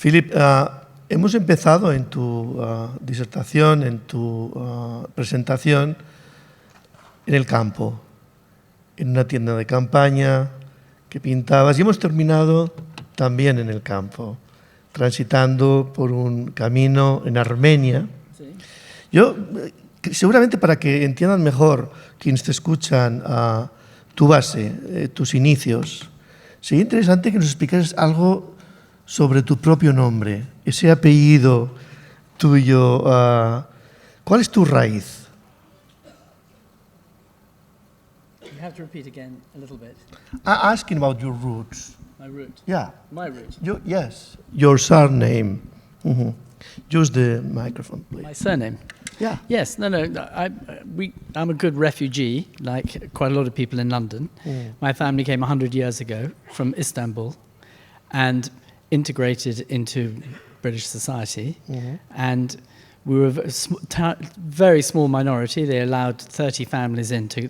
Philip, hemos empezado en tu disertación, en tu presentación, en el campo, en una tienda de campaña que pintabas, y hemos terminado también en el campo, transitando por un camino en Armenia. Sí. Yo, seguramente para que entiendan mejor quienes te escuchan tu base, tus inicios, sería interesante que nos explicaras algo sobre tu propio nombre, ese apellido tuyo. ¿Cuál es tu raíz? You have to repeat again a little bit. I'm asking about your roots. My root. Yeah. My root. Yes, your surname. Mm-hmm. Use the microphone, please. My surname. Yeah. Yes. No. I'm a good refugee, like quite a lot of people in London. Mm. My family came 100 years ago from Istanbul, and integrated into British society. Mm-hmm. And we were a very small minority. They allowed 30 families into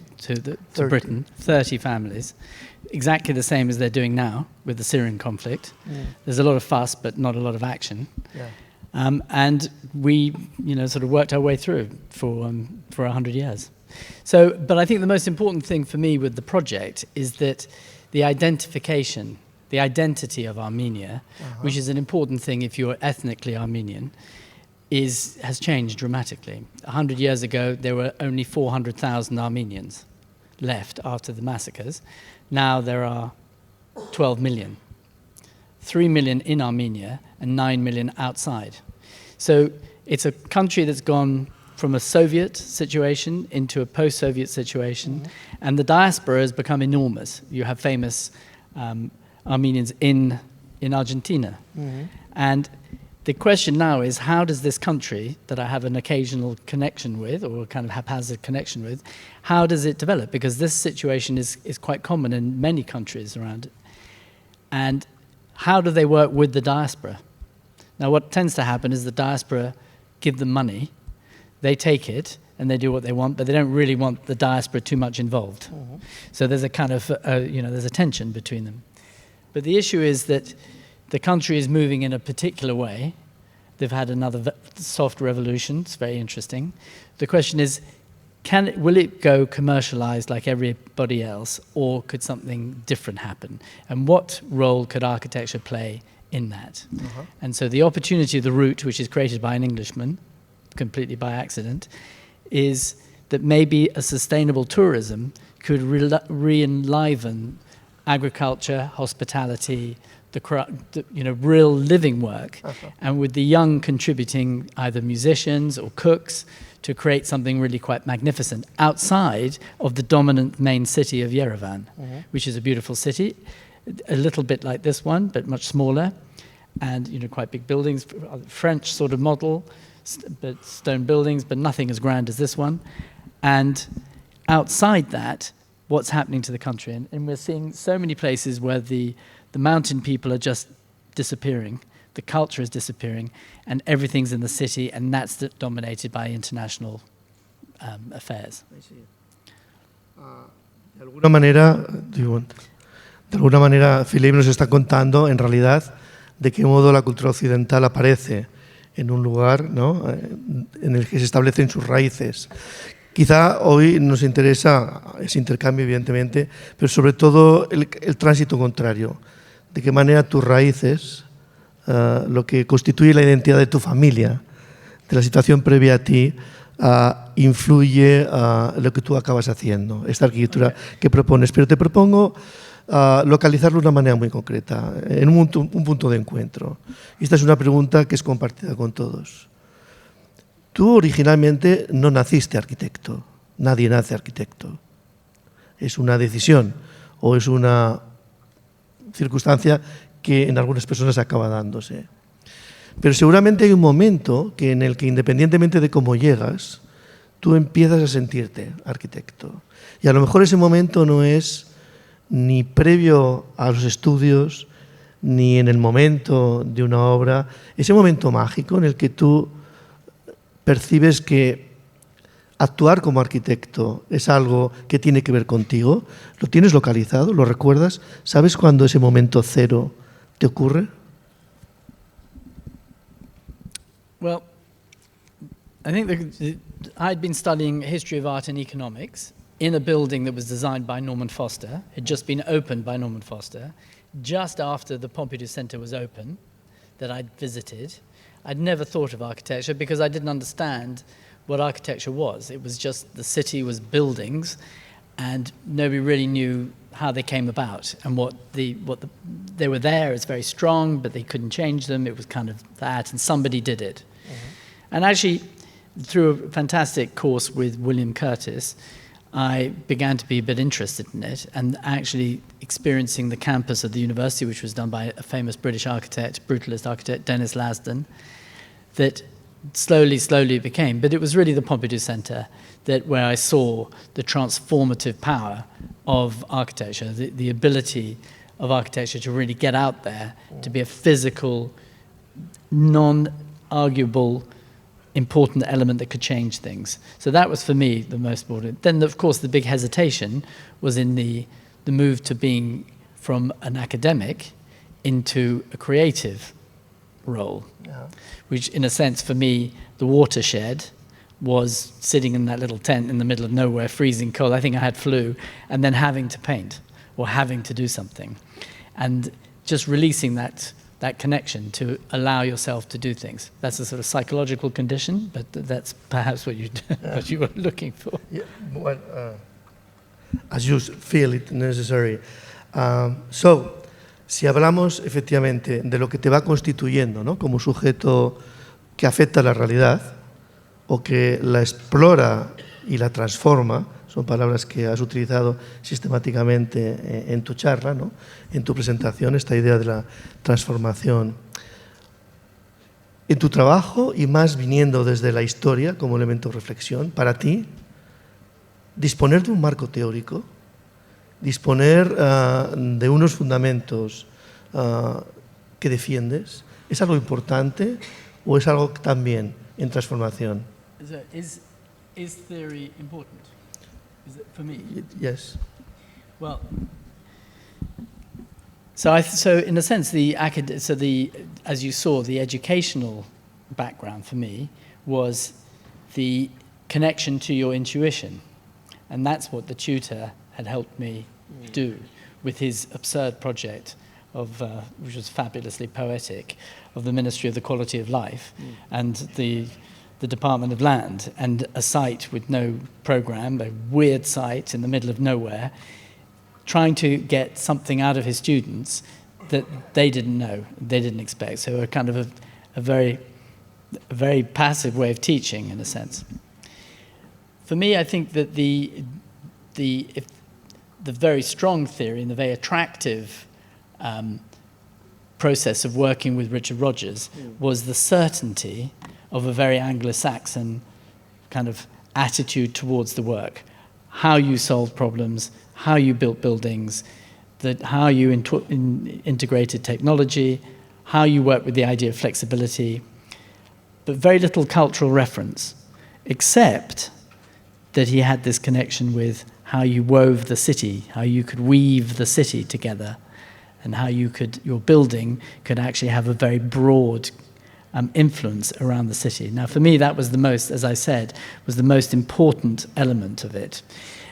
Britain, 30 families, exactly the same as they're doing now with the Syrian conflict. Mm. There's a lot of fuss, but not a lot of action. Yeah. And we, sort of worked our way through for 100 years. So, but I think the most important thing for me with the project is that the identification, the identity of Armenia, which is an important thing if you're ethnically Armenian, has changed dramatically. 100 years ago, there were only 400,000 Armenians left after the massacres. Now there are 12 million. 3 million in Armenia and 9 million outside. So it's a country that's gone from a Soviet situation into a post-Soviet situation, and the diaspora has become enormous. You have famous Armenians in Argentina. Mm-hmm. And the question now is, how does this country that I have an occasional connection with, or kind of haphazard connection with, how does it develop? Because this situation is quite common in many countries around it. And how do they work with the diaspora? Now, what tends to happen is the diaspora give them money, they take it, and they do what they want, but they don't really want the diaspora too much involved. Mm-hmm. So there's a kind of, there's a tension between them. But the issue is that the country is moving in a particular way. They've had another soft revolution. It's very interesting. The question is, will it go commercialized like everybody else, or could something different happen? And what role could architecture play in that? Uh-huh. And so the opportunity of the route, which is created by an Englishman, completely by accident, is that maybe a sustainable tourism could re-enliven agriculture, hospitality, the real living work, and with the young contributing either musicians or cooks to create something really quite magnificent outside of the dominant main city of Yerevan, which is a beautiful city, a little bit like this one, but much smaller, and quite big buildings, French sort of model, but stone buildings, but nothing as grand as this one. And outside that, what's happening to the country? And we're seeing so many places where the mountain people are just disappearing, the culture is disappearing, and everything's in the city, and that's dominated by international affairs. De alguna manera, Philippe nos está contando, en realidad, de qué modo la cultura occidental aparece en un lugar, ¿no?, en el que se establecen sus raíces. Quizá hoy nos interesa ese intercambio, evidentemente, pero sobre todo el tránsito contrario. De qué manera tus raíces, lo que constituye la identidad de tu familia, de la situación previa a ti, influye lo que tú acabas haciendo, esta arquitectura que propones. Pero te propongo localizarlo de una manera muy concreta, en un punto de encuentro. Y esta es una pregunta que es compartida con todos. Tú originalmente no naciste arquitecto, nadie nace arquitecto. Es una decisión o es una circunstancia que en algunas personas acaba dándose. Pero seguramente hay un momento en el que, independientemente de cómo llegas, tú empiezas a sentirte arquitecto. Y a lo mejor ese momento no es ni previo a los estudios, ni en el momento de una obra, ese momento mágico en el que tú percibes que actuar como arquitecto es algo que tiene que ver contigo. ¿Lo tienes localizado? ¿Lo recuerdas? ¿Sabes cuándo ese momento cero te ocurre? Well, I think I'd been studying history of art and economics in a building that was designed by Norman Foster. It had just been opened by Norman Foster, just after the Pompidou Centre was open, that I'd visited. I'd never thought of architecture because I didn't understand what architecture was. It was just the city was buildings, and nobody really knew how they came about and they were there. It's very strong, but they couldn't change them. It was kind of that, and somebody did it. And actually, through a fantastic course with William Curtis, I began to be a bit interested in it, and actually experiencing the campus of the university, which was done by a famous British architect, brutalist architect, Dennis Lasdon, that slowly became. But it was really the Pompidou Centre where I saw the transformative power of architecture, the ability of architecture to really get out there, to be a physical, non-arguable, important element that could change things. So that was, for me, the most important. Then, of course, the big hesitation was in the move to being from an academic into a creative role, which, in a sense, for me, the watershed was sitting in that little tent in the middle of nowhere, freezing cold. I think I had flu, and then having to paint or having to do something. And just releasing that connection to allow yourself to do things. That's a sort of psychological condition, but that's perhaps what you were looking for. Yeah, well, as you feel it necessary. So, si hablamos efectivamente de lo que te va constituyendo, ¿no?, como sujeto que afecta a la realidad o que la explora y la transforma, son palabras que has utilizado sistemáticamente en tu charla, ¿no?, en tu presentación, esta idea de la transformación. En tu trabajo, y más viniendo desde la historia como elemento de reflexión, para ti, disponer de un marco teórico, disponer de unos fundamentos que defiendes, ¿es algo importante o es algo también en transformación? Is theory important? Is it for me? Yes. Well, so in a sense, as you saw, the educational background for me was the connection to your intuition, and that's what the tutor had helped me do with his absurd project of, which was fabulously poetic, of the Ministry of the Quality of Life and the Department of Land, and a site with no program, a weird site in the middle of nowhere, trying to get something out of his students that they didn't know, they didn't expect. So a kind of a very passive way of teaching, in a sense. For me, I think that the very strong theory and the very attractive process of working with Richard Rogers was the certainty of a very Anglo-Saxon kind of attitude towards the work. How you solved problems, how you built buildings, how you integrated technology, how you worked with the idea of flexibility, but very little cultural reference, except that he had this connection with how you wove the city, how you could weave the city together, and how your building could actually have a very broad influence around the city. Now, for me, that was the most, as I said, was the most important element of it.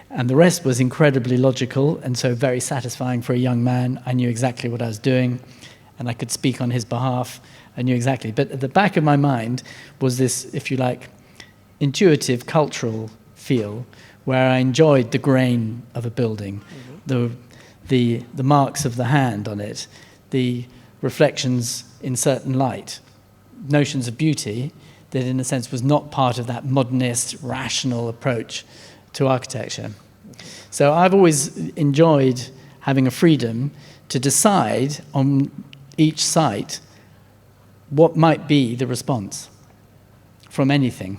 And the rest was incredibly logical, and so very satisfying for a young man. I knew exactly what I was doing, and I could speak on his behalf. I knew exactly. But at the back of my mind was this, if you like, intuitive cultural feel, where I enjoyed the grain of a building, the marks of the hand on it, the reflections in certain light, notions of beauty that in a sense was not part of that modernist, rational approach to architecture. So I've always enjoyed having a freedom to decide on each site what might be the response from anything.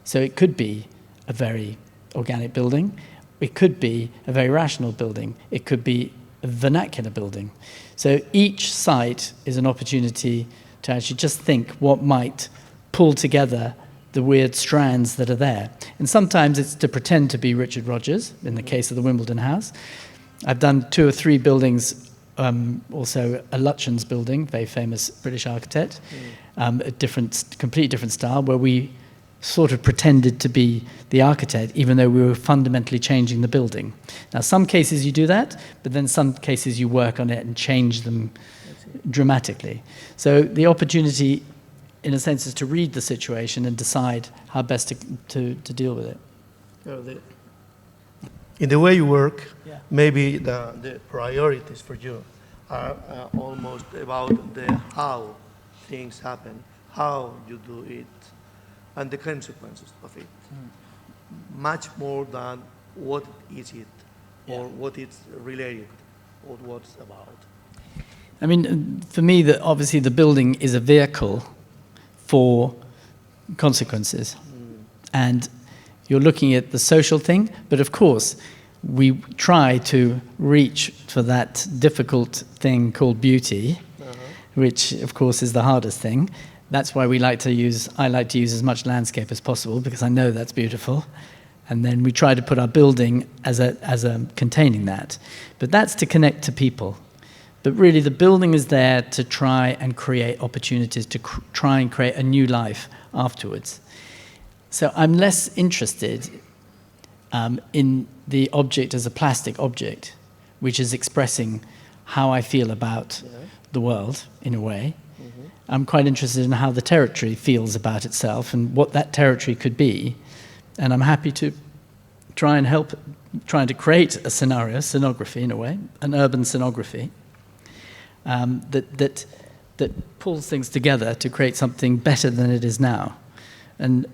So it could be a very organic building, it could be a very rational building, it could be a vernacular building. So each site is an opportunity to actually just think what might pull together the weird strands that are there. And sometimes it's to pretend to be Richard Rogers, in the case of the Wimbledon House. I've done 2 or 3 buildings also a Lutyens building, very famous British architect, a completely different style, where we sort of pretended to be the architect, even though we were fundamentally changing the building. Now, some cases you do that, but then some cases you work on it and change them dramatically. So the opportunity, in a sense, is to read the situation and decide how best to deal with it. In the way you work, Yeah. maybe the priorities for you are almost about the how things happen, how you do it, and the consequences of it. Much more than what is it, or what it's related, or what's about. I mean, for me, obviously the building is a vehicle for consequences. And you're looking at the social thing, but of course, we try to reach for that difficult thing called beauty, which of course is the hardest thing. That's why I like to use as much landscape as possible, because I know that's beautiful. And then we try to put our building as a containing that. But that's to connect to people. But really the building is there to try and create opportunities, to try and create a new life afterwards. So I'm less interested in the object as a plastic object, which is expressing how I feel about the world, in a way. I'm quite interested in how the territory feels about itself and what that territory could be. And I'm happy to try and help, trying to create a scenography, in a way, an urban scenography, that pulls things together to create something better than it is now. And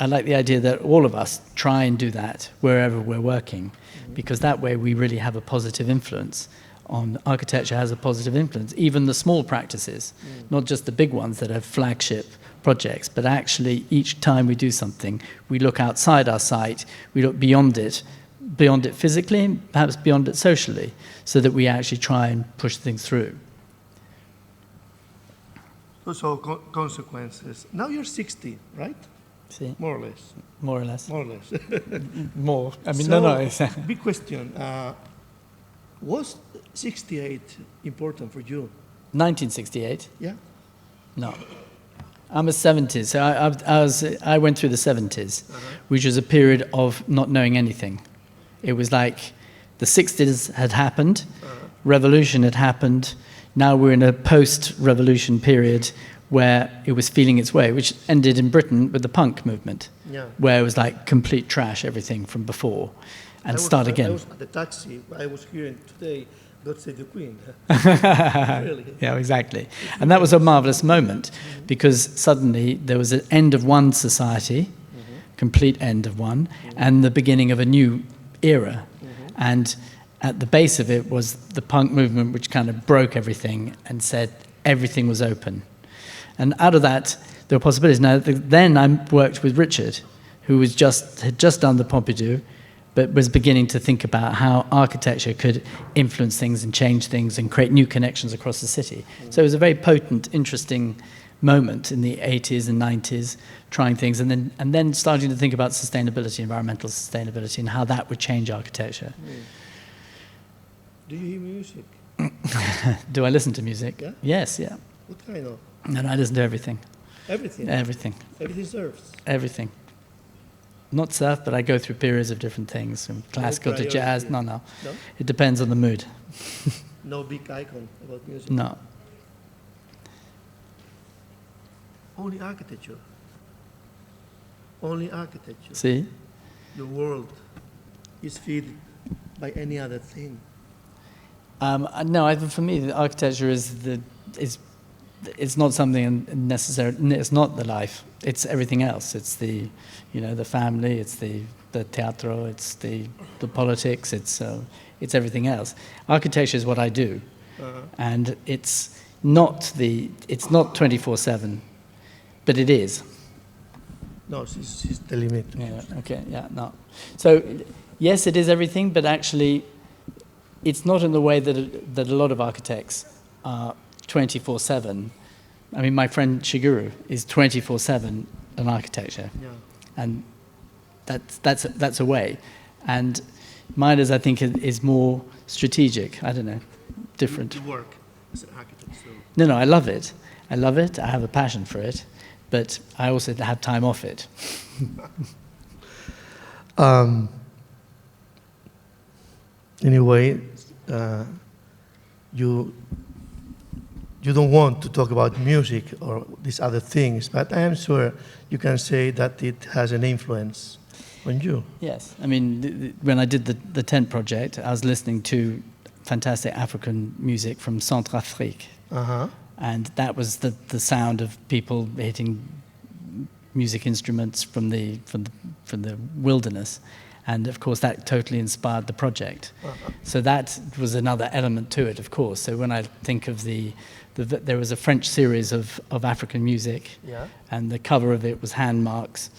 I like the idea that all of us try and do that wherever we're working, because that way we really have a positive influence on architecture, has a positive influence, even the small practices, not just the big ones that are flagship projects, but actually each time we do something, we look outside our site, we look beyond it physically, and perhaps beyond it socially, so that we actually try and push things through. So consequences. Now you're 60, right? See? More or less. More or less. More or less. More. I mean, So, no. big question. Was 68 important for you? 1968? Yeah. No. I'm a 70s, so I went through the 70s, which was a period of not knowing anything. It was like the 60s had happened, revolution had happened, now we're in a post-revolution period where it was feeling its way, which ended in Britain with the punk movement, where it was like complete trash, everything from before, and start again. I was at the taxi, I was hearing today, God Save the Queen. Really. Yeah, exactly. And that was a marvelous moment, because suddenly there was an end of one society, complete end of one, and the beginning of a new era. And at the base of it was the punk movement, which kind of broke everything and said everything was open. And out of that, there were possibilities. Now, then I worked with Richard, who had just done the Pompidou, but was beginning to think about how architecture could influence things and change things and create new connections across the city. So it was a very potent, interesting moment in the 80s and 90s, trying things, and then starting to think about sustainability, environmental sustainability, and how that would change architecture. Do you hear music? Do I listen to music? Yeah? Yes, yeah. What kind of? And I listen to everything. Everything? Everything. Everything serves? Everything. Not surf, but I go through periods of different things, from classical to jazz. No. It depends on the mood. No big icon about music? No. Only architecture. Only architecture. See? Your world is fed by any other thing. No, for me, the architecture it's not something necessary. It's not the life. It's everything else. It's the family. It's the teatro. It's the politics. It's everything else. Architecture is what I do, and it's not 24/7, but it is. No, she's telling me. Yeah. Okay. Yeah. No. So, yes, it is everything, but actually, it's not in the way that a lot of architects are 24/7. I mean, my friend Shigeru is 24/7 an architecture, and that's a way. And mine is, I think, is more strategic. I don't know. different. You work as an architect, so. No, I love it. I love it. I have a passion for it, but I also have time off it. Anyway, you don't want to talk about music or these other things, but I am sure you can say that it has an influence on you. Yes, I mean, when I did the tent project, I was listening to fantastic African music from Centrafrique. And that was the sound of people hitting music instruments from the wilderness. And of course, that totally inspired the project. So that was another element to it, of course. So when I think of there was a French series of African music, and the cover of it was hand marks,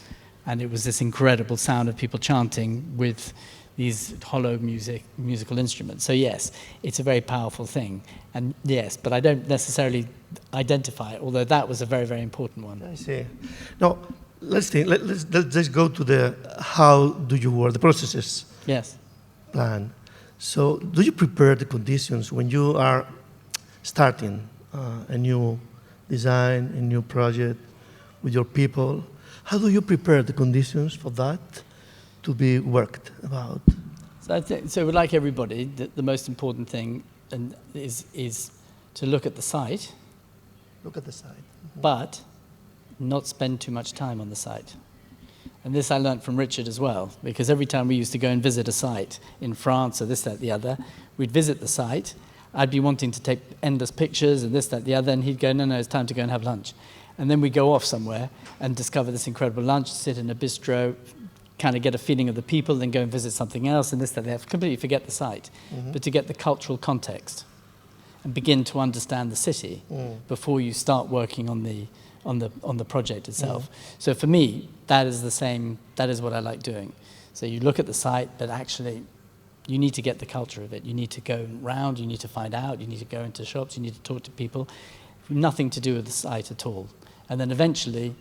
and it was this incredible sound of people chanting with these hollow musical instruments. So yes, it's a very powerful thing. And yes, but I don't necessarily identify it, although that was a very, very important one. I see. Now, let's go to the how do you work, the processes. Yes. Plan. So do you prepare the conditions when you are starting a new design, a new project with your people? How do you prepare the conditions for that to be worked about? So I think, like everybody, the most important thing is to look at the site. Look at the site. But not spend too much time on the site. And this I learned from Richard as well, because every time we used to go and visit a site in France or this, that, the other, we'd visit the site. I'd be wanting to take endless pictures and this, that, the other, and he'd go, no, it's time to go and have lunch. And then we'd go off somewhere and discover this incredible lunch, sit in a bistro, kind of get a feeling of the people, then go and visit something else, and this, that, the other, completely forget the site. But to get the cultural context and begin to understand the city before you start working on the project itself. So for me, that is what I like doing. So you look at the site, but actually you need to get the culture of it. You need to go round, you need to find out, you need to go into shops, you need to talk to people. Nothing to do with the site at all. And then eventually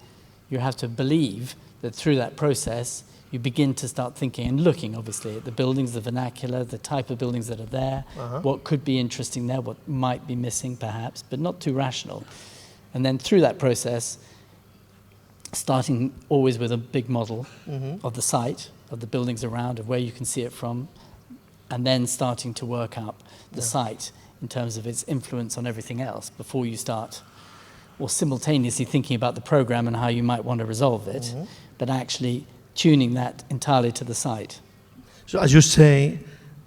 you have to believe that through that process you begin to start thinking and looking, obviously, at the buildings, the vernacular, the type of buildings that are there, what could be interesting there, what might be missing perhaps, but not too rational. And then through that process, starting always with a big model of the site, of the buildings around, of where you can see it from, and then starting to work up the site in terms of its influence on everything else before you start, or simultaneously thinking about the program and how you might want to resolve it, but actually tuning that entirely to the site. So as you say,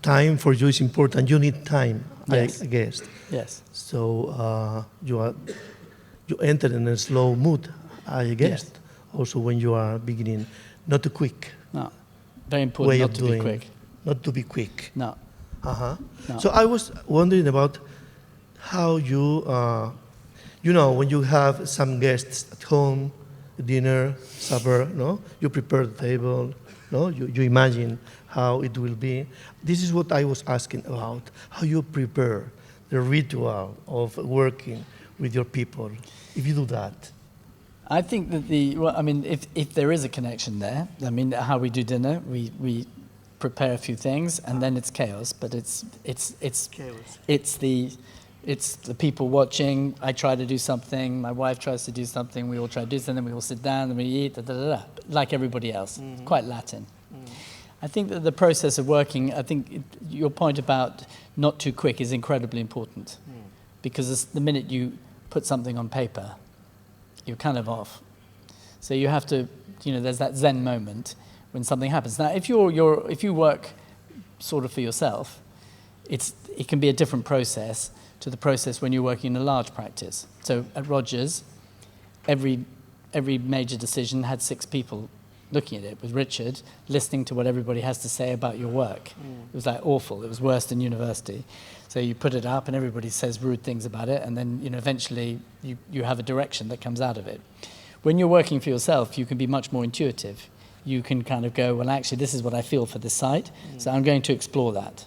time for you is important. You need time, Yes. I guess. Yes. So you enter in a slow mood, I guess. Yes. Also when you are beginning, not too quick. No. Very important Way not of to be doing, quick. not to be quick. No. No. No. So I was wondering about how you, when you have some guests at home, dinner, supper, no? You prepare the table, no? You imagine how it will be. This is what I was asking about, how you prepare the ritual of working with your people, if you do that. I think that if there is a connection there, how we do dinner, we prepare a few things and then it's chaos, but it's chaos. It's the people watching. I try to do something, my wife tries to do something, we all try to do something, we all sit down and we eat, like everybody else. It's quite Latin. I think that the process of working, your point about not too quick is incredibly important, because the minute you put something on paper, you're kind of off. So you have to, there's that Zen moment when something happens. Now, if you work sort of for yourself, it can be a different process to the process when you're working in a large practice. So at Rogers, every major decision had 6 people looking at it, with Richard listening to what everybody has to say about your work. It was awful. It was worse than university. So you put it up and everybody says rude things about it, and then eventually you have a direction that comes out of it. When you're working for yourself, you can be much more intuitive. You can kind of go, well, actually, this is what I feel for this site, so I'm going to explore that.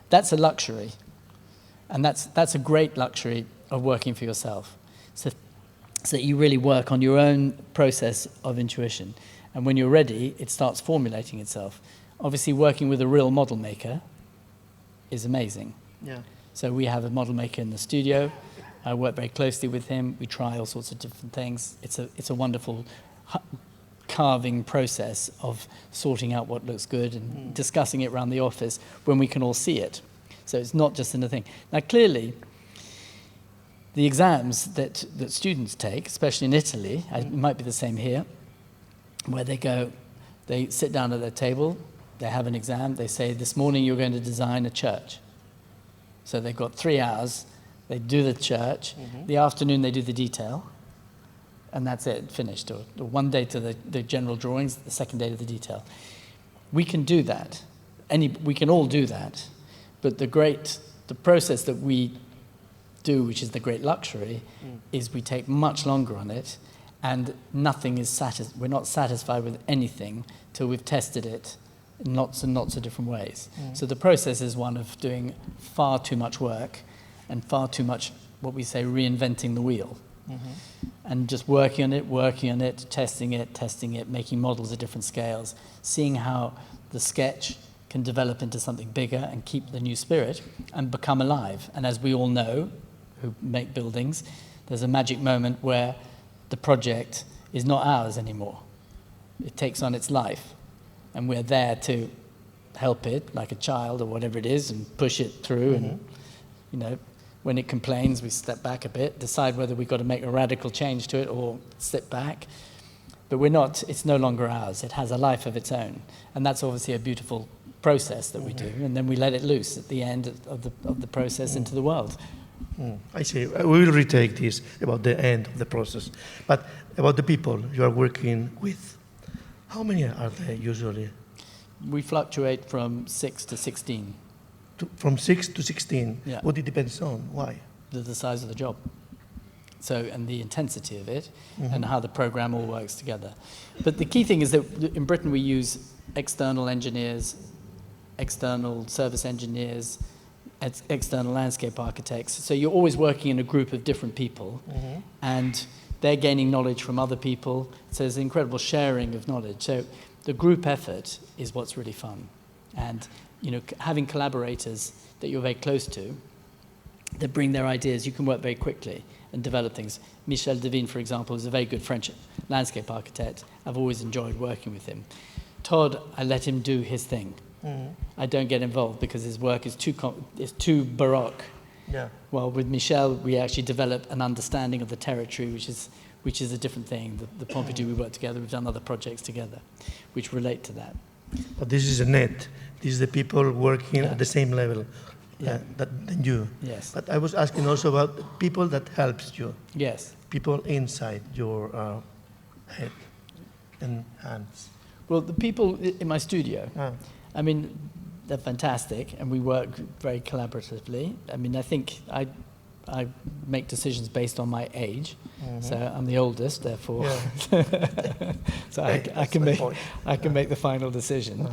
That's a luxury, and that's a great luxury of working for yourself. So that you really work on your own process of intuition. And when you're ready, it starts formulating itself. Obviously, working with a real model maker is amazing. Yeah. So we have a model maker in the studio. I work very closely with him. We try all sorts of different things. It's a wonderful carving process of sorting out what looks good and discussing it around the office when we can all see it. So it's not just in a thing. Now, clearly, the exams that students take, especially in Italy, it might be the same here, where they sit down at their table, they have an exam, they say, this morning you're going to design a church. So they've got 3 hours, they do the church, the afternoon they do the detail, and that's it, finished. Or one day to the general drawings, the second day to the detail. We can do that. We can all do that. But the process that we do, which is the great luxury, is we take much longer on it, and nothing is we're not satisfied with anything till we've tested it in lots and lots of different ways. So the process is one of doing far too much work and far too much, what we say, reinventing the wheel. And just working on it, testing it, making models at different scales, seeing how the sketch can develop into something bigger and keep the new spirit and become alive. And as we all know, who make buildings, there's a magic moment where the project is not ours anymore. It takes on its life, and we're there to help it, like a child or whatever it is, and push it through. And you know, when it complains, we step back a bit, decide whether we've got to make a radical change to it or sit back. But it's no longer ours. It has a life of its own, and that's obviously a beautiful process that we do. And then we let it loose at the end of the process into the world. I see. We will retake this about the end of the process. But about the people you are working with, how many are there usually? We fluctuate from 6 to 16. From 6 to 16? Yeah. What it depends on? Why? The size of the job. So, and the intensity of it, and how the program all works together. But the key thing is that in Britain we use external engineers, external service engineers, external landscape architects. So you're always working in a group of different people, and they're gaining knowledge from other people. So there's incredible sharing of knowledge. So the group effort is what's really fun. And you know, having collaborators that you're very close to, that bring their ideas, you can work very quickly and develop things. Michel Devine, for example, is a very good French landscape architect. I've always enjoyed working with him. Todd, I let him do his thing. I don't get involved because his work is too baroque. Yeah. Well, with Michel, we actually develop an understanding of the territory, which is a different thing. The Pompidou, we work together. We've done other projects together, which relate to that. But this is a net. This is the people working at the same level than you. Yes. But I was asking also about people that helps you. Yes. People inside your head and hands. Well, the people in my studio. I mean, they're fantastic, and we work very collaboratively. I mean, I think I make decisions based on my age, so I'm the oldest, therefore, so I can make the final decision.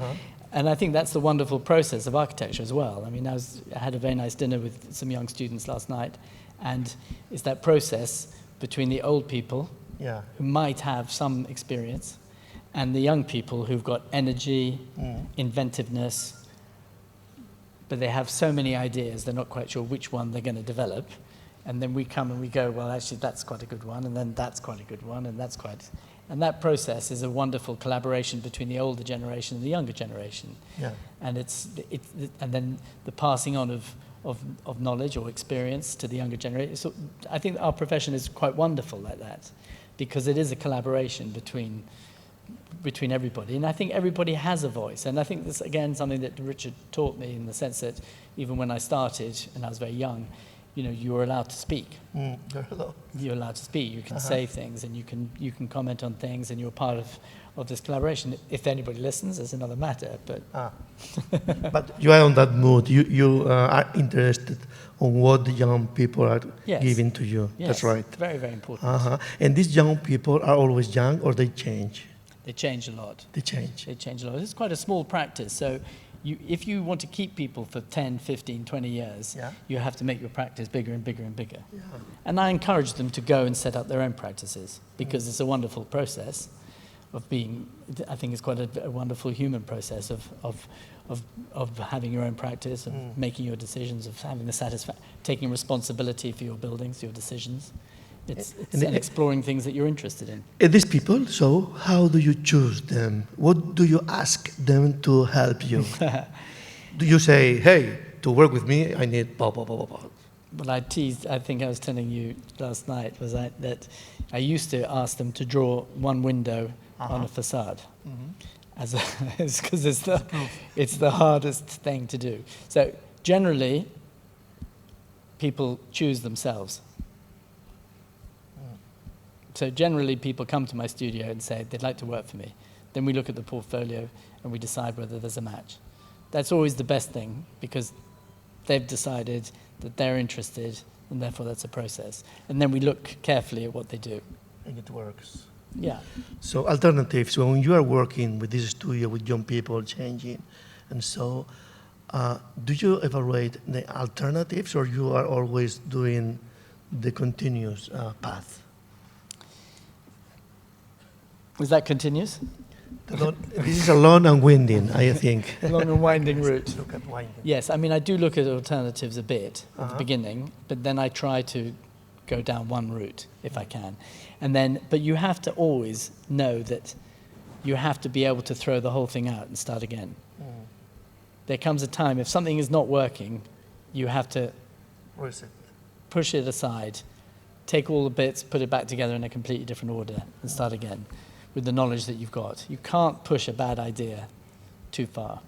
And I think that's the wonderful process of architecture as well. I mean, I had a very nice dinner with some young students last night, and it's that process between the old people who might have some experience and the young people who've got energy, inventiveness, but they have so many ideas, they're not quite sure which one they're going to develop. And then we come and we go, well, actually, that's quite a good one, and then that's quite a good one, and that's quite... And that process is a wonderful collaboration between the older generation and the younger generation. Yeah. And and then the passing on of knowledge or experience to the younger generation. So I think our profession is quite wonderful like that, because it is a collaboration between everybody. And I think everybody has a voice. And I think this, again, something that Richard taught me, in the sense that even when I started and I was very young, you know, you were allowed to speak. You're allowed to speak. You can say things, and you can comment on things, and you're part of this collaboration. If anybody listens, it's another matter. But but you are on that mood. You are interested on what the young people are giving to you. Yes, that's right. Very, very important. And these young people are always young, or they change? They change a lot. They change a lot. It's quite a small practice. So if you want to keep people for 10, 15, 20 years, you have to make your practice bigger and bigger and bigger. And I encourage them to go and set up their own practices, because it's a wonderful process. being, I think it's quite a wonderful human process of having your own practice, of making your decisions, of having the taking responsibility for your buildings, your decisions. It's and exploring things that you're interested in. These people, so how do you choose them? What do you ask them to help you? Do you say, hey, to work with me, I need blah, blah, blah, blah, blah? What I teased, I think I was telling you last night, was that I used to ask them to draw one window on a facade, because it's the hardest thing to do. So generally, people choose themselves. So generally, people come to my studio and say they'd like to work for me. Then we look at the portfolio and we decide whether there's a match. That's always the best thing, because they've decided that they're interested, and therefore that's a process. And then we look carefully at what they do. And it works. Yeah. So alternatives, when you are working with this studio, with young people changing, and so, do you evaluate the alternatives, or you are always doing the continuous path? Was that continuous? This is a long and winding, I think. Long and winding route. Look at winding. Yes, I mean, I do look at alternatives a bit at the beginning, but then I try to go down one route if I can. And then, but you have to always know that you have to be able to throw the whole thing out and start again. There comes a time, if something is not working, you have to push it aside, take all the bits, put it back together in a completely different order, and start again with the knowledge that you've got. You can't push a bad idea too far.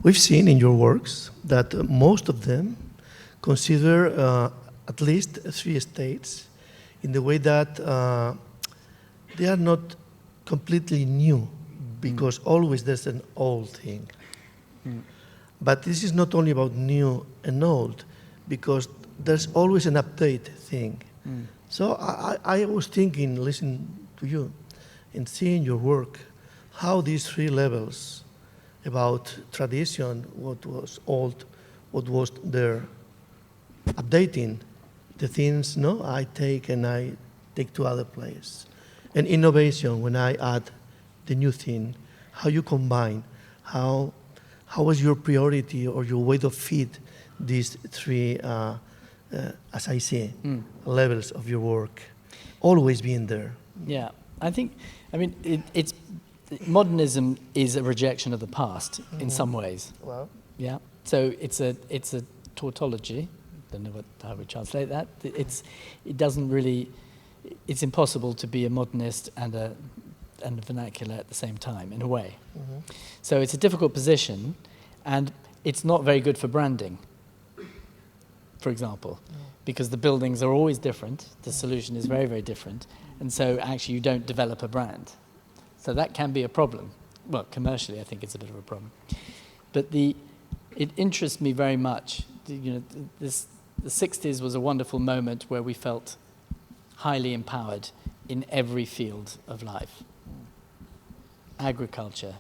We've seen in your works that most of them consider at least 3 states in the way that they are not completely new, because always there's an old thing. But this is not only about new and old, because there's always an update thing. So I was thinking, listening to you and seeing your work, how these 3 levels about tradition, what was old, what was there, updating the things I take and I take to other places. And innovation, when I add the new thing, how you combine, how was your priority or your way to fit these 3, as I say, levels of your work, always being there. Yeah, I think, I mean, it's modernism is a rejection of the past in some ways. Well, yeah. So it's a tautology. Don't know how we translate that. It doesn't really. It's impossible to be a modernist and a vernacular at the same time, in a way. So it's a difficult position, and it's not very good for branding, for example, because the buildings are always different. The solution is very, very different. And so actually you don't develop a brand. So that can be a problem. Well, commercially, I think it's a bit of a problem. But it interests me very much. The 60s was a wonderful moment where we felt highly empowered in every field of life. Agriculture,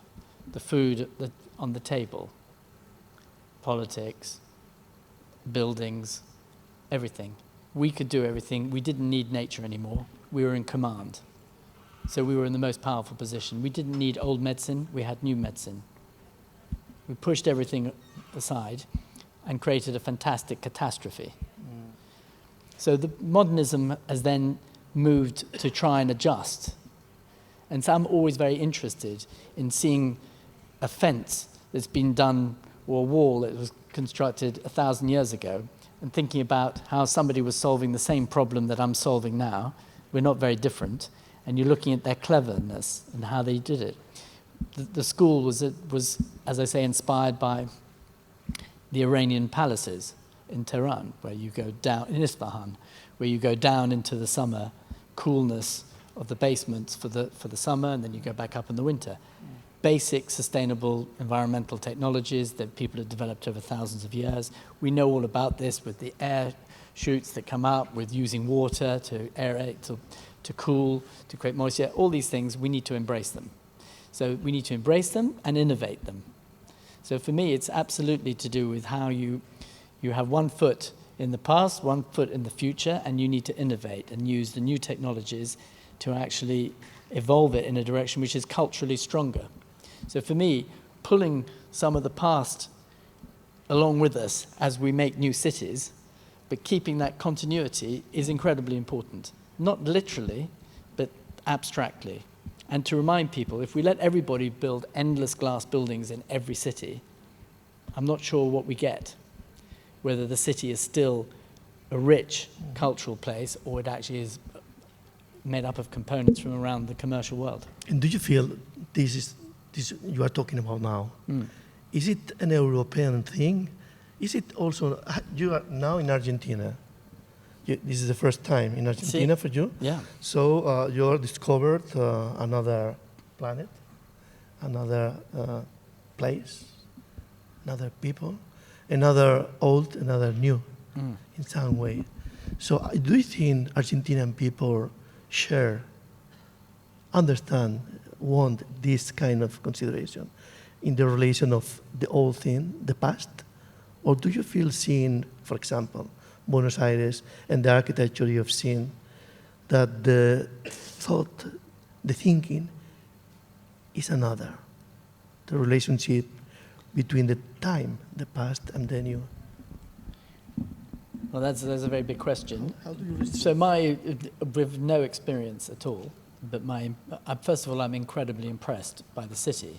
the food on the table, politics, buildings, everything. We could do everything. We didn't need nature anymore. We were in command. So we were in the most powerful position. We didn't need old medicine. We had new medicine. We pushed everything aside and created a fantastic catastrophe. So the modernism has then moved to try and adjust. And so I'm always very interested in seeing a fence that's been done, or a wall that was constructed 1,000 years ago, and thinking about how somebody was solving the same problem that I'm solving now. We're not very different, and you're looking at their cleverness and how they did it. The school was, as I say, inspired by the Iranian palaces in Tehran, where you go down, in Isfahan, where you go down into the summer coolness of the basements for the summer, and then you go back up in the winter. Basic sustainable environmental technologies that people have developed over thousands of years. We know all about this with the air shoots that come up, with using water to aerate, to cool, to create moisture. All these things, we need to embrace them. So we need to embrace them and innovate them. So for me, it's absolutely to do with how you have one foot in the past, one foot in the future, and you need to innovate and use the new technologies to actually evolve it in a direction which is culturally stronger. So for me, pulling some of the past along with us as we make new cities, but keeping that continuity is incredibly important. Not literally, but abstractly. And to remind people, if we let everybody build endless glass buildings in every city, I'm not sure what we get. Whether the city is still a rich cultural place or it actually is made up of components from around the commercial world. And do you feel this you are talking about now, is it an European thing? Is it also, you are now in Argentina. This is the first time in Argentina for you. Yeah. So you discovered another planet, another place, another people, another old, another new, in some way. So do you think Argentinian people share, understand, want this kind of consideration in the relation of the old thing, the past? Or do you feel seeing, for example, Buenos Aires and the architecture you have seen, that the thought, the thinking is another, the relationship between the time, the past, and the new? Well, that's a very big question. How do you respond? So with no experience at all, but first of all, I'm incredibly impressed by the city.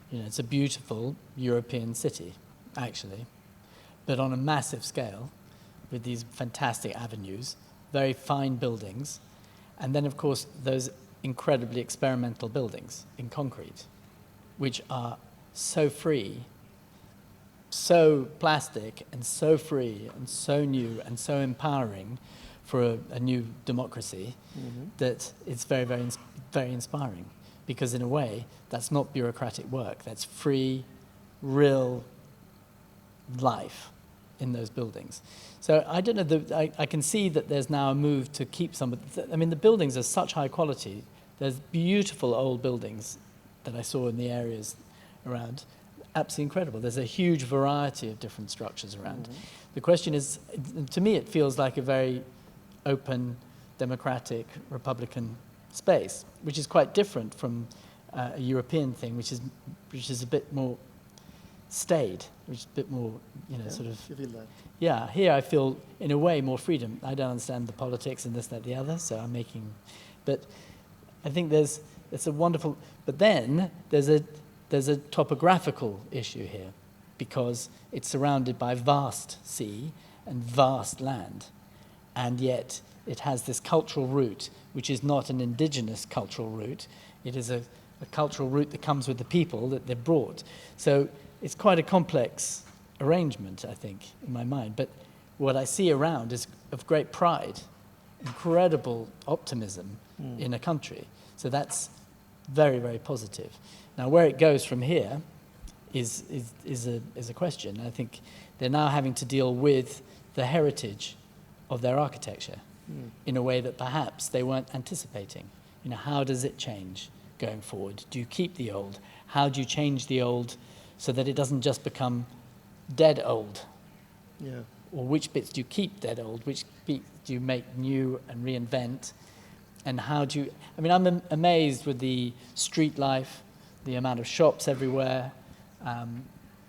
You know, it's a beautiful European city, actually, but on a massive scale, with these fantastic avenues, very fine buildings, and then, of course, those incredibly experimental buildings in concrete, which are so free, so plastic, and so free, and so new, and so empowering for a new democracy, that it's very, very, very inspiring. Because in a way, that's not bureaucratic work. That's free, real life in those buildings. So I don't know, I can see that there's now a move to keep some of I mean, the buildings are such high quality. There's beautiful old buildings that I saw in the areas around. Absolutely incredible. There's a huge variety of different structures around. The question is, to me, it feels like a very open, democratic, Republican space, which is quite different from a European thing, which is a bit more staid, which is a bit more, you know, sort of. You feel that? Yeah, here I feel, in a way, more freedom. I don't understand the politics and this, that, the other, so I'm making, but I think it's a wonderful, but then there's a topographical issue here, because it's surrounded by vast sea and vast land, and yet it has this cultural root, which is not an indigenous cultural root. It is a cultural root that comes with the people that they've brought. So it's quite a complex arrangement, I think, in my mind. But what I see around is of great pride, incredible optimism in a country. So that's very, very positive. Now, where it goes from here is a question. I think they're now having to deal with the heritage of their architecture in a way that perhaps they weren't anticipating. You know, how does it change going forward? Do you keep the old? How do you change the old so that it doesn't just become dead old? Yeah. Or which bits do you keep dead old? Which bits do you make new and reinvent? And how do you... I mean, I'm amazed with the street life, the amount of shops everywhere,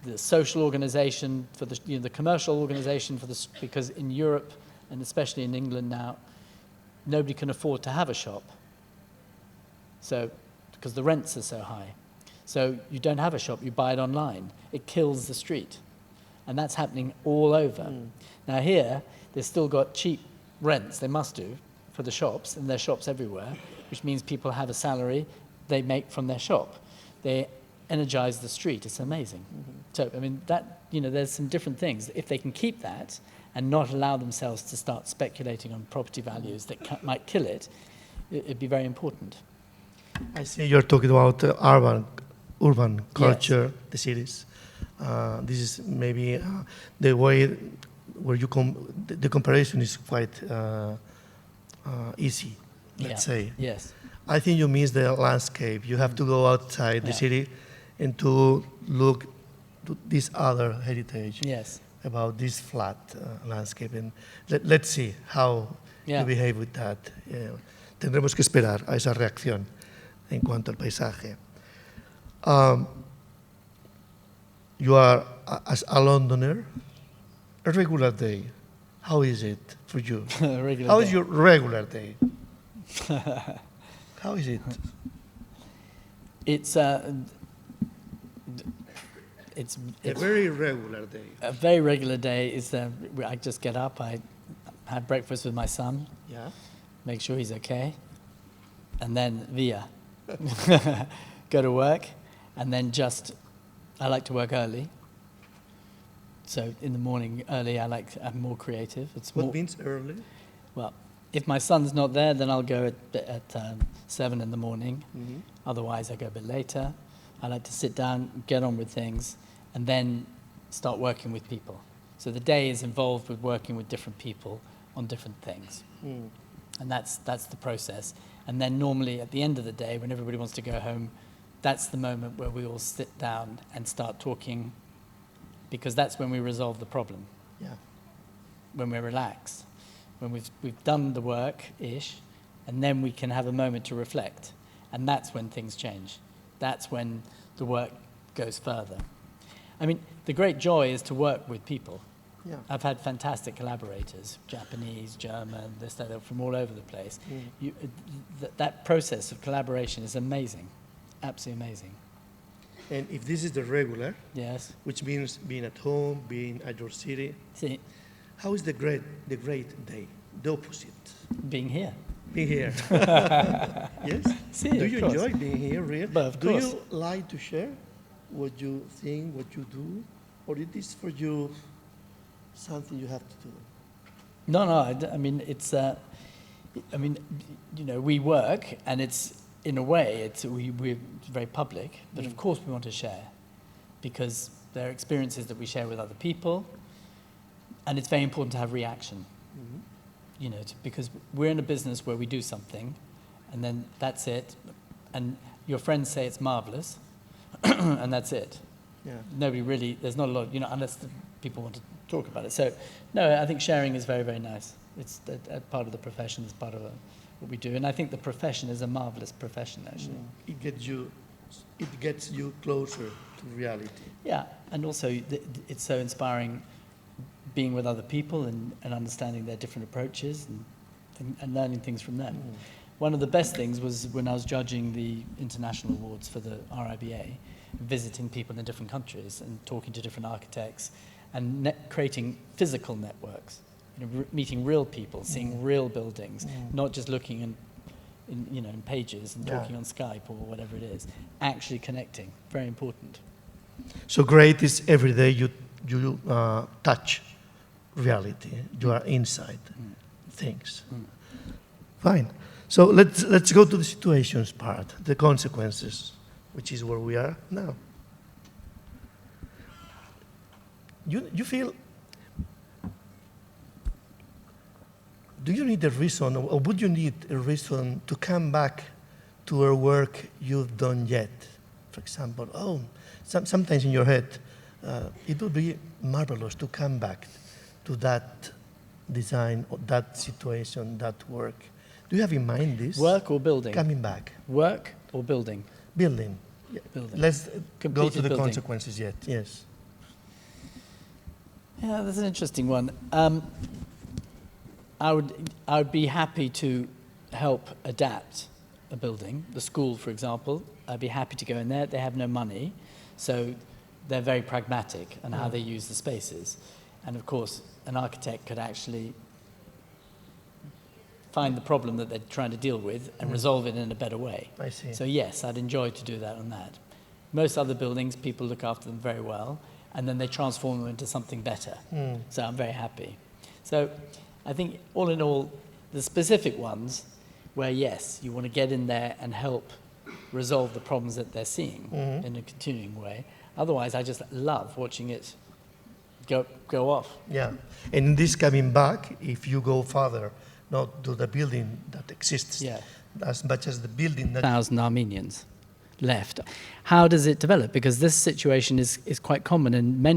the social organization for the, you know, the commercial organization for the... Because in Europe, and especially in England now, nobody can afford to have a shop. So, because the rents are so high. So you don't have a shop, you buy it online. It kills the street. And that's happening all over. Now here, they've still got cheap rents, they must do, for the shops, and there are shops everywhere, which means people have a salary they make from their shop. They energize the street, it's amazing. So, I mean, that, you know, there's some different things. If they can keep that and not allow themselves to start speculating on property values that might kill it, it'd be very important. I see you're talking about urban culture, yes. The cities. This is maybe the way where you the comparison is quite easy, let's say. Yes. I think you miss the landscape. You have to go outside the city and to look to this other heritage. Yes. About this flat landscape. And let's see how you behave with that. Tendremos que esperar a esa reacción. en cuanto al paisaje. You are, as a Londoner, a regular day. How is it for you? How is your regular day? How is it? It's a very regular day. A very regular day is I just get up, I have breakfast with my son, Yeah. make sure he's okay, and then go to work, and then I like to work early. So in the morning early, I'm more creative. What means early? Well, if my son's not there, then I'll go at 7 in the morning. Mm-hmm. Otherwise, I go a bit later. I like to sit down, get on with things, and then start working with people. So the day is involved with working with different people on different things. Mm. And that's the process. And then normally at the end of the day, when everybody wants to go home, that's the moment where we all sit down and start talking, because that's when we resolve the problem. Yeah. When we're relaxed, when we've done the work-ish, and then we can have a moment to reflect. And that's when things change. That's when the work goes further. I mean, the great joy is to work with people. Yeah. I've had fantastic collaborators, Japanese, German, they're from all over the place. Mm. That process of collaboration is amazing, absolutely amazing. And if this is the regular, Yes. which means being at home, being at your city, See, how is the great day, the opposite? being here. Being here. Yes? See, Do of you course. enjoy being here, really? But of Do course. you like to share what you think, what you do? Or it is for you something you have to do? No, I mean, it's, we work, and it's, in a way, we're very public, but of course we want to share, because there are experiences that we share with other people, and it's very important to have reaction, because we're in a business where we do something, and then that's it, and your friends say it's marvelous, and that's it. Yeah. Nobody really, there's not a lot, unless the people want to talk about it. So, no, I think sharing is very, very nice. It's a part of the profession, it's part of what we do. And I think the profession is a marvelous profession, actually. It gets you closer to reality. Yeah, and also it's so inspiring being with other people and understanding their different approaches and learning things from them. One of the best things was when I was judging the international awards for the RIBA, visiting people in different countries and talking to different architects and creating physical networks, meeting real people, seeing real buildings, not just looking in pages and talking on Skype or whatever it is, actually connecting, very important. So great is every day you touch reality, you are inside things. Fine. So let's go to the situations part, the consequences, which is where we are now. You feel, do you need a reason, or would you need a reason to come back to a work you've done yet? For example, sometimes in your head, it would be marvelous to come back to that design, or that situation, that work. Do you have in mind this? Work or building? Coming back. Work or building? Building. Building. Let's go Completed to the building. consequences yet, yes. Yeah, that's an interesting one. I would be happy to help adapt a building. The school, for example, I'd be happy to go in there. They have no money, so they're very pragmatic in how they use the spaces. And of course, an architect could actually find the problem that they're trying to deal with and resolve it in a better way. I see. So yes, I'd enjoy to do that on that. Most other buildings, people look after them very well, and then they transform them into something better. So I'm very happy. So I think all in all, the specific ones where, yes, you want to get in there and help resolve the problems that they're seeing in a continuing way. Otherwise, I just love watching it go off. Yeah, and in this coming back, if you go further, not to the building that exists, as much as the building that... 1,000 Armenians left. How does it develop? Because this situation is quite common in many